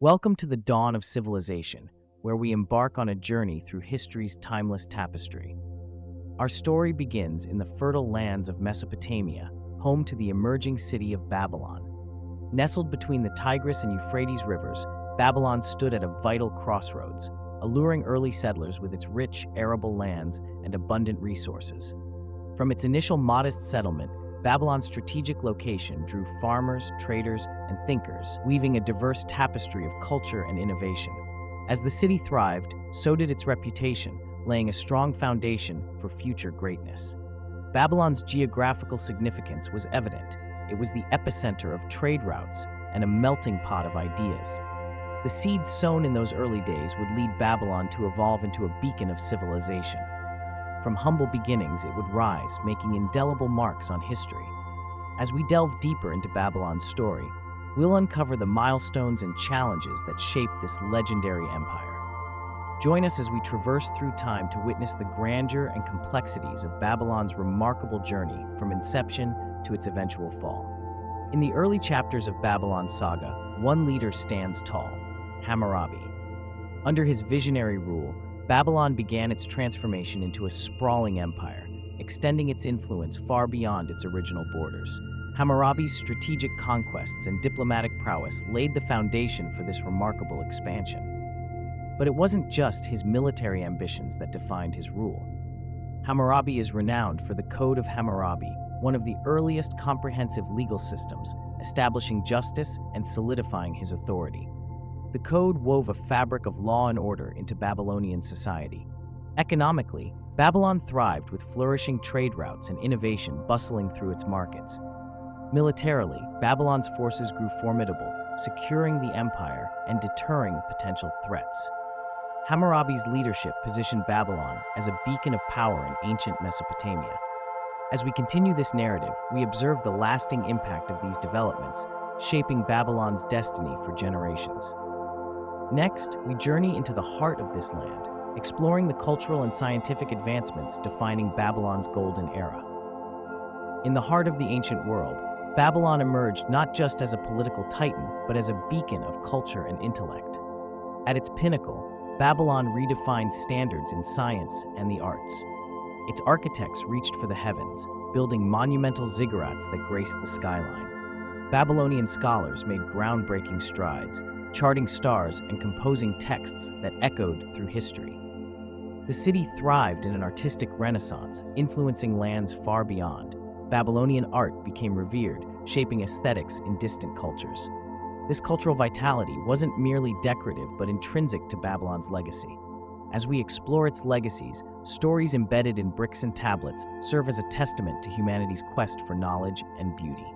Welcome to the dawn of civilization, where we embark on a journey through history's timeless tapestry. Our story begins in the fertile lands of Mesopotamia, home to the emerging city of Babylon. Nestled between the Tigris and Euphrates rivers, Babylon stood at a vital crossroads, alluring early settlers with its rich, arable lands and abundant resources. From its initial modest settlement, Babylon's strategic location drew farmers, traders, and thinkers, weaving a diverse tapestry of culture and innovation. As the city thrived, so did its reputation, laying a strong foundation for future greatness. Babylon's geographical significance was evident. It was the epicenter of trade routes and a melting pot of ideas. The seeds sown in those early days would lead Babylon to evolve into a beacon of civilization. From humble beginnings, it would rise, making indelible marks on history. As we delve deeper into Babylon's story, we'll uncover the milestones and challenges that shaped this legendary empire. Join us as we traverse through time to witness the grandeur and complexities of Babylon's remarkable journey from inception to its eventual fall. In the early chapters of Babylon's saga, one leader stands tall: Hammurabi. Under his visionary rule, Babylon began its transformation into a sprawling empire, extending its influence far beyond its original borders. Hammurabi's strategic conquests and diplomatic prowess laid the foundation for this remarkable expansion. But it wasn't just his military ambitions that defined his rule. Hammurabi is renowned for the Code of Hammurabi, one of the earliest comprehensive legal systems, establishing justice and solidifying his authority. The code wove a fabric of law and order into Babylonian society. Economically, Babylon thrived with flourishing trade routes and innovation bustling through its markets. Militarily, Babylon's forces grew formidable, securing the empire and deterring potential threats. Hammurabi's leadership positioned Babylon as a beacon of power in ancient Mesopotamia. As we continue this narrative, we observe the lasting impact of these developments, shaping Babylon's destiny for generations. Next, we journey into the heart of this land, exploring the cultural and scientific advancements defining Babylon's golden era. In the heart of the ancient world, Babylon emerged not just as a political titan, but as a beacon of culture and intellect. At its pinnacle, Babylon redefined standards in science and the arts. Its architects reached for the heavens, building monumental ziggurats that graced the skyline. Babylonian scholars made groundbreaking strides, charting stars and composing texts that echoed through history. The city thrived in an artistic renaissance, influencing lands far beyond. Babylonian art became revered, shaping aesthetics in distant cultures. This cultural vitality wasn't merely decorative but intrinsic to Babylon's legacy. As we explore its legacies, stories embedded in bricks and tablets serve as a testament to humanity's quest for knowledge and beauty.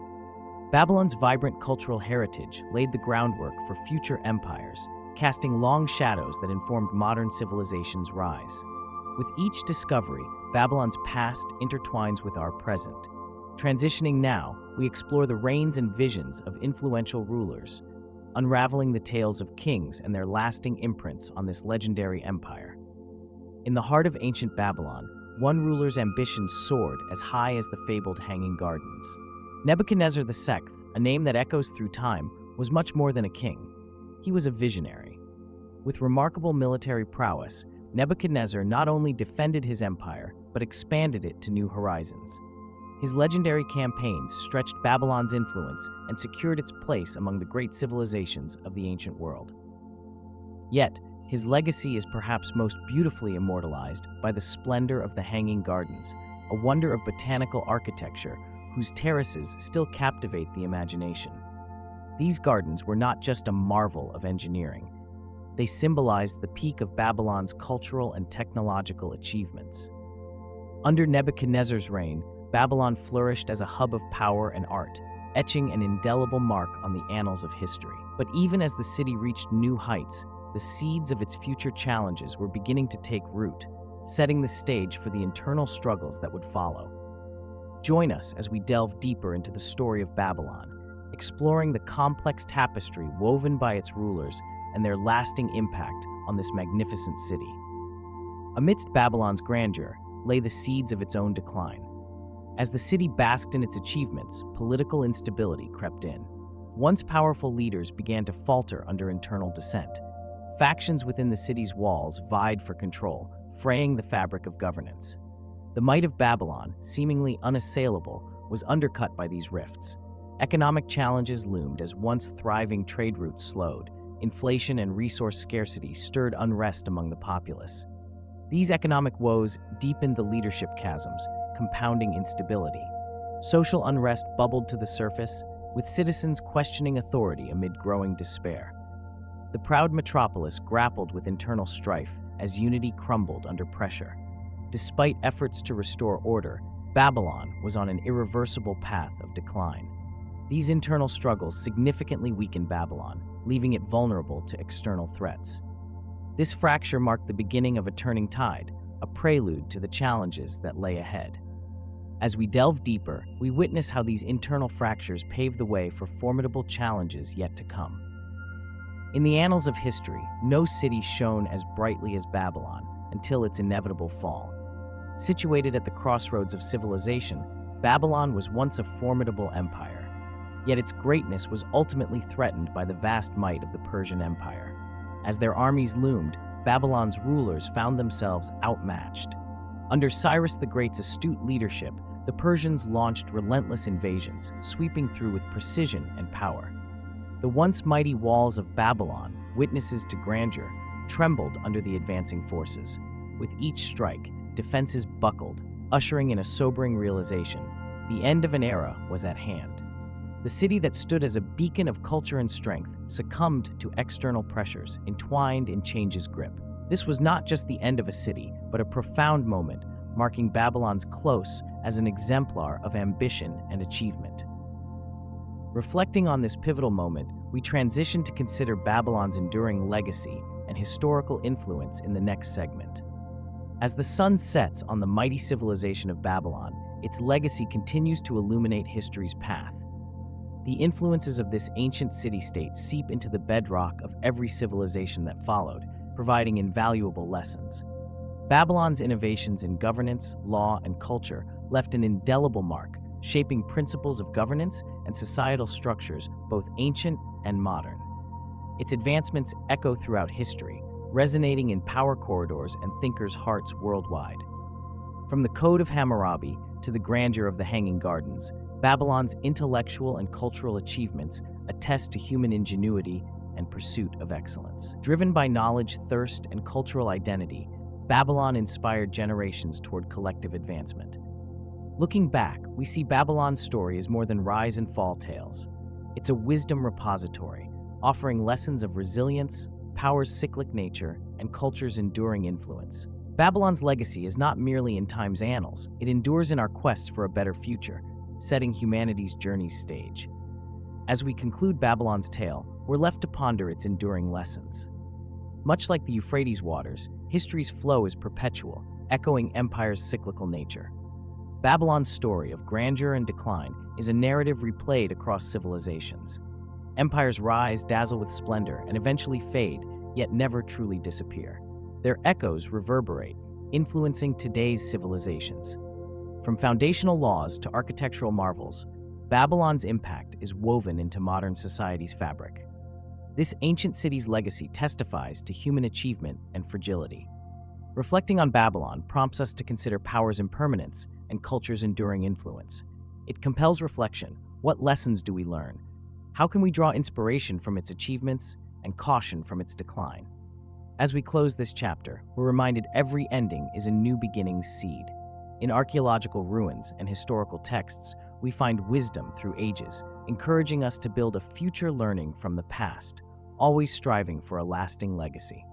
Babylon's vibrant cultural heritage laid the groundwork for future empires, casting long shadows that informed modern civilization's rise. With each discovery, Babylon's past intertwines with our present. Transitioning now, we explore the reigns and visions of influential rulers, unraveling the tales of kings and their lasting imprints on this legendary empire. In the heart of ancient Babylon, one ruler's ambitions soared as high as the fabled Hanging Gardens. Nebuchadnezzar II, a name that echoes through time, was much more than a king. He was a visionary. With remarkable military prowess, Nebuchadnezzar not only defended his empire, but expanded it to new horizons. His legendary campaigns stretched Babylon's influence and secured its place among the great civilizations of the ancient world. Yet, his legacy is perhaps most beautifully immortalized by the splendor of the Hanging Gardens, a wonder of botanical architecture whose terraces still captivate the imagination. These gardens were not just a marvel of engineering. They symbolized the peak of Babylon's cultural and technological achievements. Under Nebuchadnezzar's reign, Babylon flourished as a hub of power and art, etching an indelible mark on the annals of history. But even as the city reached new heights, the seeds of its future challenges were beginning to take root, setting the stage for the internal struggles that would follow. Join us as we delve deeper into the story of Babylon, exploring the complex tapestry woven by its rulers and their lasting impact on this magnificent city. Amidst Babylon's grandeur lay the seeds of its own decline. As the city basked in its achievements, political instability crept in. once powerful leaders began to falter under internal dissent. Factions within the city's walls vied for control, fraying the fabric of governance. The might of Babylon, seemingly unassailable, was undercut by these rifts. Economic challenges loomed as once thriving trade routes slowed. Inflation and resource scarcity stirred unrest among the populace. These economic woes deepened the leadership chasms, compounding instability. Social unrest bubbled to the surface, with citizens questioning authority amid growing despair. The proud metropolis grappled with internal strife as unity crumbled under pressure. Despite efforts to restore order, Babylon was on an irreversible path of decline. These internal struggles significantly weakened Babylon, leaving it vulnerable to external threats. This fracture marked the beginning of a turning tide, a prelude to the challenges that lay ahead. As we delve deeper, we witness how these internal fractures pave the way for formidable challenges yet to come. In the annals of history, no city shone as brightly as Babylon until its inevitable fall. Situated at the crossroads of civilization, Babylon was once a formidable empire. Yet its greatness was ultimately threatened by the vast might of the Persian Empire. As their armies loomed, Babylon's rulers found themselves outmatched. Under Cyrus the Great's astute leadership, the Persians launched relentless invasions, sweeping through with precision and power. The once mighty walls of Babylon, witnesses to grandeur, trembled under the advancing forces. With each strike, defenses buckled, ushering in a sobering realization: the end of an era was at hand. The city that stood as a beacon of culture and strength succumbed to external pressures, entwined in change's grip. This was not just the end of a city, but a profound moment, marking Babylon's close as an exemplar of ambition and achievement. Reflecting on this pivotal moment, we transition to consider Babylon's enduring legacy and historical influence in the next segment. As the sun sets on the mighty civilization of Babylon, its legacy continues to illuminate history's path. The influences of this ancient city-state seep into the bedrock of every civilization that followed, providing invaluable lessons. Babylon's innovations in governance, law, and culture left an indelible mark, shaping principles of governance and societal structures both ancient and modern. Its advancements echo throughout history, resonating in power corridors and thinkers' hearts worldwide. From the Code of Hammurabi to the grandeur of the Hanging Gardens, Babylon's intellectual and cultural achievements attest to human ingenuity and pursuit of excellence. Driven by knowledge, thirst, and cultural identity, Babylon inspired generations toward collective advancement. Looking back, we see Babylon's story as more than rise and fall tales. It's a wisdom repository, offering lessons of resilience, power's cyclic nature, and culture's enduring influence. Babylon's legacy is not merely in time's annals, it endures in our quest for a better future, setting humanity's journey's stage. As we conclude Babylon's tale, we're left to ponder its enduring lessons. Much like the Euphrates waters, history's flow is perpetual, echoing empire's cyclical nature. Babylon's story of grandeur and decline is a narrative replayed across civilizations. Empires rise, dazzle with splendor, and eventually fade, yet never truly disappear. Their echoes reverberate, influencing today's civilizations. From foundational laws to architectural marvels, Babylon's impact is woven into modern society's fabric. This ancient city's legacy testifies to human achievement and fragility. Reflecting on Babylon prompts us to consider power's impermanence and culture's enduring influence. It compels reflection. What lessons do we learn? How can we draw inspiration from its achievements and caution from its decline? As we close this chapter, we're reminded every ending is a new beginning's seed. In archaeological ruins and historical texts, we find wisdom through ages, encouraging us to build a future learning from the past, always striving for a lasting legacy.